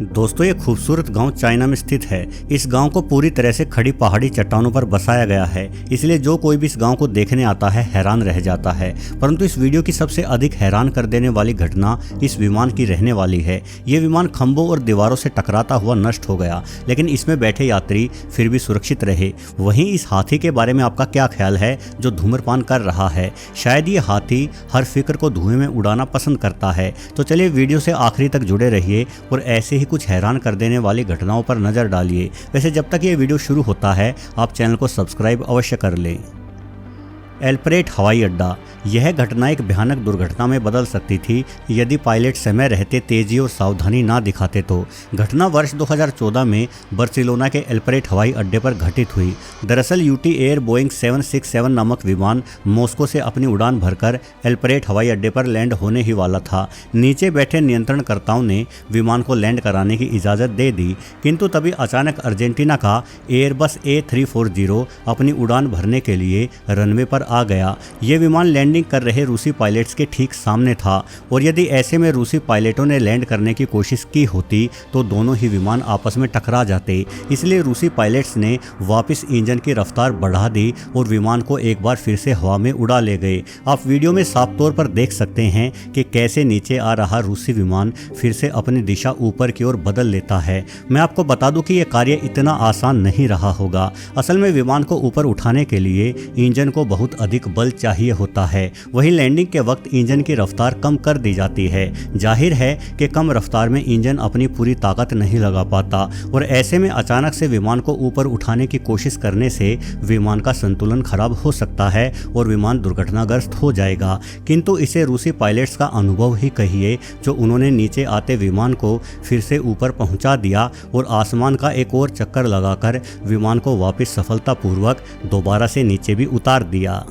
दोस्तों ये खूबसूरत गांव चाइना में स्थित है। इस गांव को पूरी तरह से खड़ी पहाड़ी चट्टानों पर बसाया गया है, इसलिए जो कोई भी इस गांव को देखने आता है हैरान रह जाता है। परंतु इस वीडियो की सबसे अधिक हैरान कर देने वाली घटना इस विमान की रहने वाली है। ये विमान खंभों और दीवारों से टकराता हुआ नष्ट हो गया, लेकिन इसमें बैठे यात्री फिर भी सुरक्षित रहे। वहीं इस हाथी के बारे में आपका क्या ख्याल है जो धूम्रपान कर रहा है? शायद ये हाथी हर फिक्र को धुएं में उड़ाना पसंद करता है। तो चलिए वीडियो से आखिरी तक जुड़े रहिए और ऐसे ही कुछ हैरान कर देने वाली घटनाओं पर नजर डालिए। वैसे जब तक ये वीडियो शुरू होता है आप चैनल को सब्सक्राइब अवश्य कर लें। एल्परेट हवाई अड्डा। यह घटना एक भयानक दुर्घटना में बदल सकती थी यदि पायलट समय रहते तेजी और सावधानी ना दिखाते तो। घटना वर्ष 2014 में बार्सिलोना के एल्परेट हवाई अड्डे पर घटित हुई। दरअसल यूटी एयर बोइंग 767 नामक विमान मॉस्को से अपनी उड़ान भरकर एल्परेट हवाई अड्डे पर लैंड होने ही वाला था। नीचे बैठे नियंत्रणकर्ताओं ने विमान को लैंड कराने की इजाज़त दे दी, किंतु तभी अचानक अर्जेंटीना का एयरबस A340 अपनी उड़ान भरने के लिए रनवे पर आ गया। ये विमान लैंडिंग कर रहे रूसी पायलट्स के ठीक सामने था और यदि ऐसे में रूसी पायलटों ने लैंड करने की कोशिश की होती तो दोनों ही विमान आपस में टकरा जाते। इसलिए रूसी पायलट्स ने वापस इंजन की रफ्तार बढ़ा दी और विमान को एक बार फिर से हवा में उड़ा ले गए। आप वीडियो में साफ तौर पर देख सकते हैं कि कैसे नीचे आ रहा रूसी विमान फिर से अपनी दिशा ऊपर की ओर बदल लेता है। मैं आपको बता दूं कि यह कार्य इतना आसान नहीं रहा होगा। असल में विमान को ऊपर उठाने के लिए इंजन को बहुत अधिक बल चाहिए होता है। वहीं लैंडिंग के वक्त इंजन की रफ्तार कम कर दी जाती है। जाहिर है कि कम रफ्तार में इंजन अपनी पूरी ताकत नहीं लगा पाता और ऐसे में अचानक से विमान को ऊपर उठाने की कोशिश करने से विमान का संतुलन खराब हो सकता है और विमान दुर्घटनाग्रस्त हो जाएगा। किंतु इसे रूसी पायलट्स का अनुभव ही कहिए जो उन्होंने नीचे आते विमान को फिर से ऊपर पहुंचा दिया और आसमान का एक और चक्कर लगाकर विमान को वापस सफलतापूर्वक दोबारा से नीचे भी उतार दिया।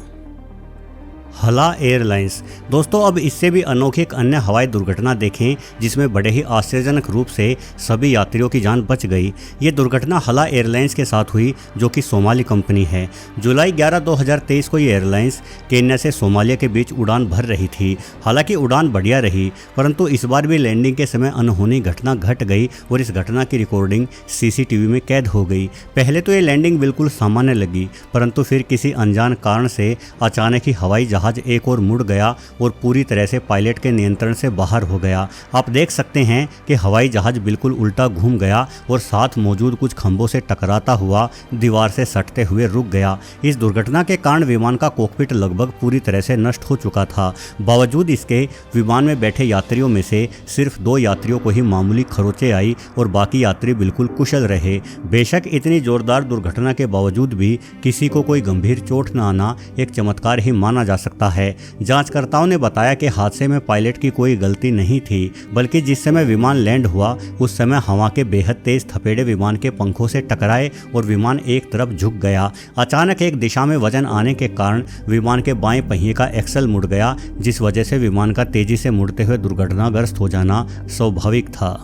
हला एयरलाइंस। दोस्तों अब इससे भी अनोखी एक अन्य हवाई दुर्घटना देखें जिसमें बड़े ही आश्चर्यजनक रूप से सभी यात्रियों की जान बच गई। ये दुर्घटना हला एयरलाइंस के साथ हुई जो कि सोमाली कंपनी है। जुलाई 11, 2023 को ये एयरलाइंस केन्या से सोमालिया के बीच उड़ान भर रही थी। हालांकि उड़ान बढ़िया रही, परंतु इस बार भी लैंडिंग के समय अनहोनी घटना घट गई और इस घटना की रिकॉर्डिंग सीसीटीवी में कैद हो गई। पहले तो ये लैंडिंग बिल्कुल सामान्य लगी, परंतु फिर किसी अनजान कारण से अचानक ही हवाई जहाज एक और मुड़ गया और पूरी तरह से पायलट के नियंत्रण से बाहर हो गया। आप देख सकते हैं कि हवाई जहाज बिल्कुल उल्टा घूम गया और साथ मौजूद कुछ खंभों से टकराता हुआ दीवार से सटते हुए रुक गया। इस दुर्घटना के कारण विमान का कॉकपिट लगभग पूरी तरह से नष्ट हो चुका था। बावजूद इसके विमान में बैठे यात्रियों में से सिर्फ 2 यात्रियों को ही मामूली खरोंचें आई और बाकी यात्री बिल्कुल कुशल रहे। बेशक इतनी जोरदार दुर्घटना के बावजूद भी किसी को कोई गंभीर चोट न आना एक चमत्कार ही माना जा सकता है। जांचकर्ताओं ने बताया कि हादसे में पायलट की कोई गलती नहीं थी, बल्कि जिस समय विमान लैंड हुआ उस समय हवा के बेहद तेज थपेड़े विमान के पंखों से टकराए और विमान एक तरफ झुक गया। अचानक एक दिशा में वजन आने के कारण विमान के बाएं पहिए का एक्सल मुड़ गया, जिस वजह से विमान का तेजी से मुड़ते हुए दुर्घटनाग्रस्त हो जाना स्वाभाविक था।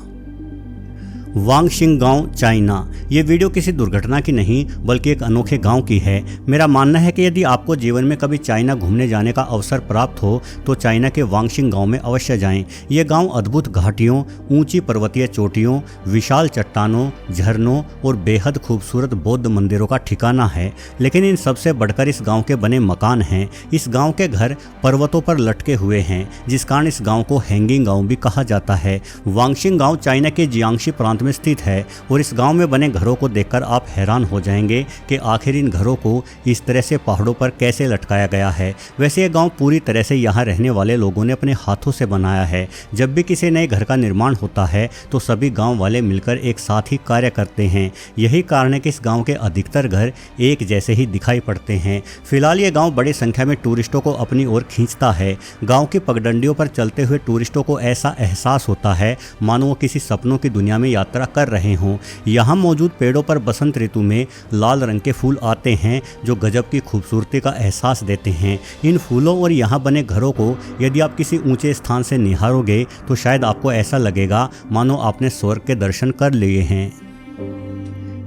वांगशिंग गांव, चाइना। ये वीडियो किसी दुर्घटना की नहीं बल्कि एक अनोखे गांव की है। मेरा मानना है कि यदि आपको जीवन में कभी चाइना घूमने जाने का अवसर प्राप्त हो तो चाइना के वांगशिंग गांव में अवश्य जाएं। ये गांव अद्भुत घाटियों, ऊंची पर्वतीय चोटियों, विशाल चट्टानों, झरनों और बेहद खूबसूरत बौद्ध मंदिरों का ठिकाना है। लेकिन इन सबसे बढ़कर इस गाँव के बने मकान हैं। इस गाँव के घर पर्वतों पर लटके हुए हैं, जिस कारण इस गाँव को हैंगिंग गाँव भी कहा जाता है। वांगशिंग गाँव चाइना के जियांगशी प्रांत में स्थित है और इस गांव में बने घरों को देखकर आप हैरान हो जाएंगे कि आखिर इन घरों को इस तरह से पहाड़ों पर कैसे लटकाया गया है। वैसे ये गांव पूरी तरह से यहाँ रहने वाले लोगों ने अपने हाथों से बनाया है। जब भी किसी नए घर का निर्माण होता है तो सभी गांव वाले मिलकर एक साथ ही कार्य करते हैं। यही कारण है कि इस गाँव के अधिकतर घर एक जैसे ही दिखाई पड़ते हैं। फिलहाल ये गाँव बड़ी संख्या में टूरिस्टों को अपनी ओर खींचता है। गाँव की पगडंडियों पर चलते हुए टूरिस्टों को ऐसा एहसास होता है मानो वो किसी सपनों की दुनिया में यात्रा कर रहे हों। यहाँ मौजूद पेड़ों पर बसंत ऋतु में लाल रंग के फूल आते हैं जो गजब की खूबसूरती का एहसास देते हैं। इन फूलों और यहाँ बने घरों को यदि आप किसी ऊंचे स्थान से निहारोगे तो शायद आपको ऐसा लगेगा मानो आपने स्वर्ग के दर्शन कर लिए हैं।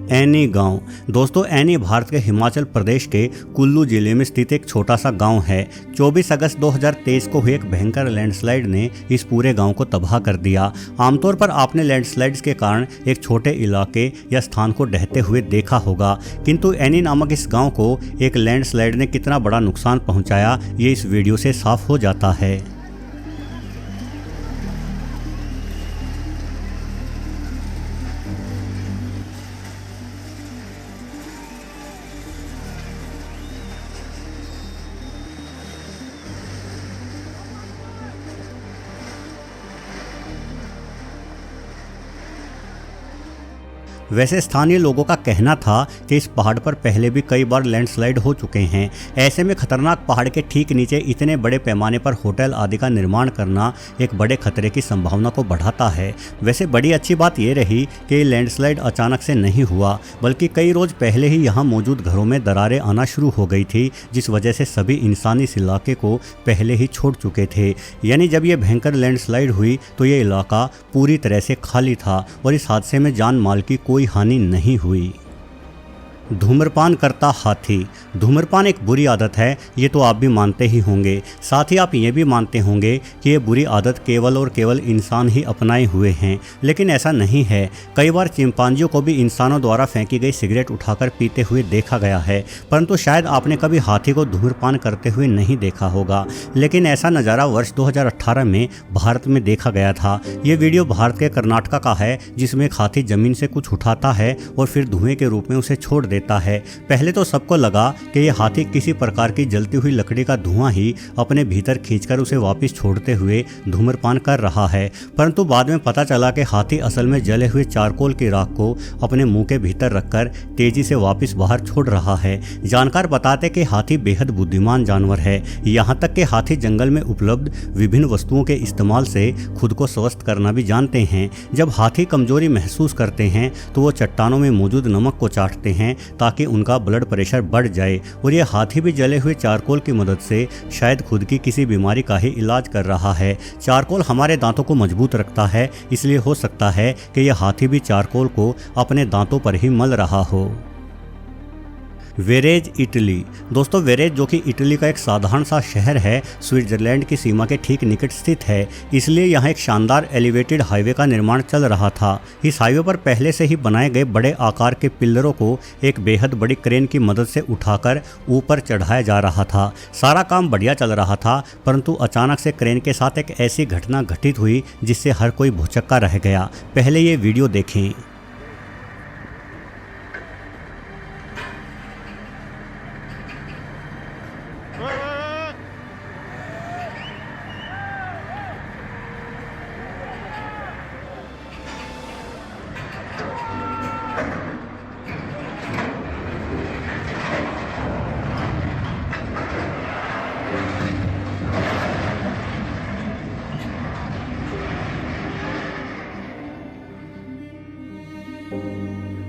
ऐनी गांव। दोस्तों ऐनी भारत के हिमाचल प्रदेश के कुल्लू जिले में स्थित एक छोटा सा गांव है। 24 अगस्त 2023 को हुई एक भयंकर लैंडस्लाइड ने इस पूरे गांव को तबाह कर दिया। आमतौर पर आपने लैंडस्लाइड्स के कारण एक छोटे इलाके या स्थान को ढहते हुए देखा होगा, किंतु ऐनी नामक इस गांव को एक लैंडस्लाइड ने कितना बड़ा नुकसान पहुंचाया ये इस वीडियो से साफ हो जाता है। वैसे स्थानीय लोगों का कहना था कि इस पहाड़ पर पहले भी कई बार लैंडस्लाइड हो चुके हैं। ऐसे में खतरनाक पहाड़ के ठीक नीचे इतने बड़े पैमाने पर होटल आदि का निर्माण करना एक बड़े खतरे की संभावना को बढ़ाता है। वैसे बड़ी अच्छी बात यह रही कि लैंडस्लाइड अचानक से नहीं हुआ, बल्कि कई रोज पहले ही यहाँ मौजूद घरों में दरारें आना शुरू हो गई थी, जिस वजह से सभी इंसान इस इलाके को पहले ही छोड़ चुके थे। यानी जब यह भयंकर लैंडस्लाइड हुई तो ये इलाका पूरी तरह से खाली था और इस हादसे में जान माल की कोई हानि नहीं हुई। धूम्रपान करता हाथी। धूम्रपान एक बुरी आदत है, ये तो आप भी मानते ही होंगे। साथ ही आप ये भी मानते होंगे कि ये बुरी आदत केवल और केवल इंसान ही अपनाए हुए हैं, लेकिन ऐसा नहीं है। कई बार चिंपांजियों को भी इंसानों द्वारा फेंकी गई सिगरेट उठाकर पीते हुए देखा गया है, परंतु शायद आपने कभी हाथी को धूम्रपान करते हुए नहीं देखा होगा। लेकिन ऐसा नज़ारा वर्ष 2018 में भारत में देखा गया था। ये वीडियो भारत के कर्नाटका का है, जिसमें एक हाथी जमीन से कुछ उठाता है और फिर धुएं के रूप में उसे छोड़ देता है। पहले तो सबको लगा कि यह हाथी किसी प्रकार की जलती हुई लकड़ी का धुआं ही अपने भीतर खींचकर उसे वापस छोड़ते हुए धूम्रपान कर रहा है, परंतु बाद में पता चला कि हाथी असल में जले हुए चारकोल की राख को अपने मुंह के भीतर रखकर तेजी से वापस बाहर छोड़ रहा है। जानकार बताते कि हाथी बेहद बुद्धिमान जानवर है, यहाँ तक कि हाथी जंगल में उपलब्ध विभिन्न वस्तुओं के इस्तेमाल से खुद को स्वस्थ करना भी जानते हैं। जब हाथी कमजोरी महसूस करते हैं तो वो चट्टानों में मौजूद नमक को चाटते हैं ताकि उनका ब्लड प्रेशर बढ़ जाए, और यह हाथी भी जले हुए चारकोल की मदद से शायद खुद की किसी बीमारी का ही इलाज कर रहा है। चारकोल हमारे दांतों को मजबूत रखता है, इसलिए हो सकता है कि यह हाथी भी चारकोल को अपने दांतों पर ही मल रहा हो। वेरेज इटली। दोस्तों वेरेज जो कि इटली का एक साधारण सा शहर है, स्विट्जरलैंड की सीमा के ठीक निकट स्थित है, इसलिए यहाँ एक शानदार एलिवेटेड हाईवे का निर्माण चल रहा था। इस हाईवे पर पहले से ही बनाए गए बड़े आकार के पिल्लरों को एक बेहद बड़ी क्रेन की मदद से उठाकर ऊपर चढ़ाया जा रहा था। सारा काम बढ़िया चल रहा था, परंतु अचानक से क्रेन के साथ एक ऐसी घटना घटित हुई जिससे हर कोई भौचक्का रह गया। पहले ये वीडियो देखें।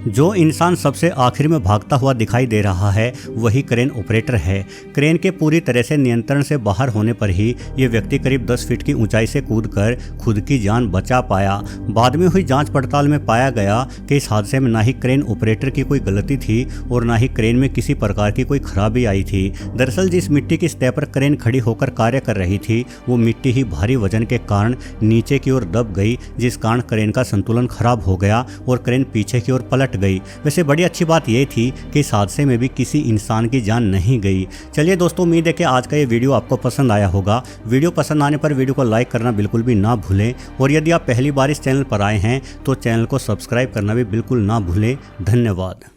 जो इंसान सबसे आखिर में भागता हुआ दिखाई दे रहा है वही क्रेन ऑपरेटर है। क्रेन के पूरी तरह से नियंत्रण से बाहर होने पर ही ये व्यक्ति करीब 10 फीट की ऊंचाई से कूदकर खुद की जान बचा पाया। बाद में हुई जांच पड़ताल में पाया गया कि इस हादसे में ना ही क्रेन ऑपरेटर की कोई गलती थी और ना ही क्रेन में किसी प्रकार की कोई खराबी आई थी। दरअसल जिस मिट्टी की सतह पर क्रेन खड़ी होकर कार्य कर रही थी वो मिट्टी ही भारी वजन के कारण नीचे की ओर दब गई, जिस कारण क्रेन का संतुलन खराब हो गया और क्रेन पीछे की ओर पलट गई। वैसे बड़ी अच्छी बात यह थी कि इस हादसे में भी किसी इंसान की जान नहीं गई। चलिए दोस्तों, उम्मीद है कि आज का ये वीडियो आपको पसंद आया होगा। वीडियो पसंद आने पर वीडियो को लाइक करना बिल्कुल भी ना भूलें, और यदि आप पहली बार इस चैनल पर आए हैं तो चैनल को सब्सक्राइब करना भी बिल्कुल ना भूलें। धन्यवाद।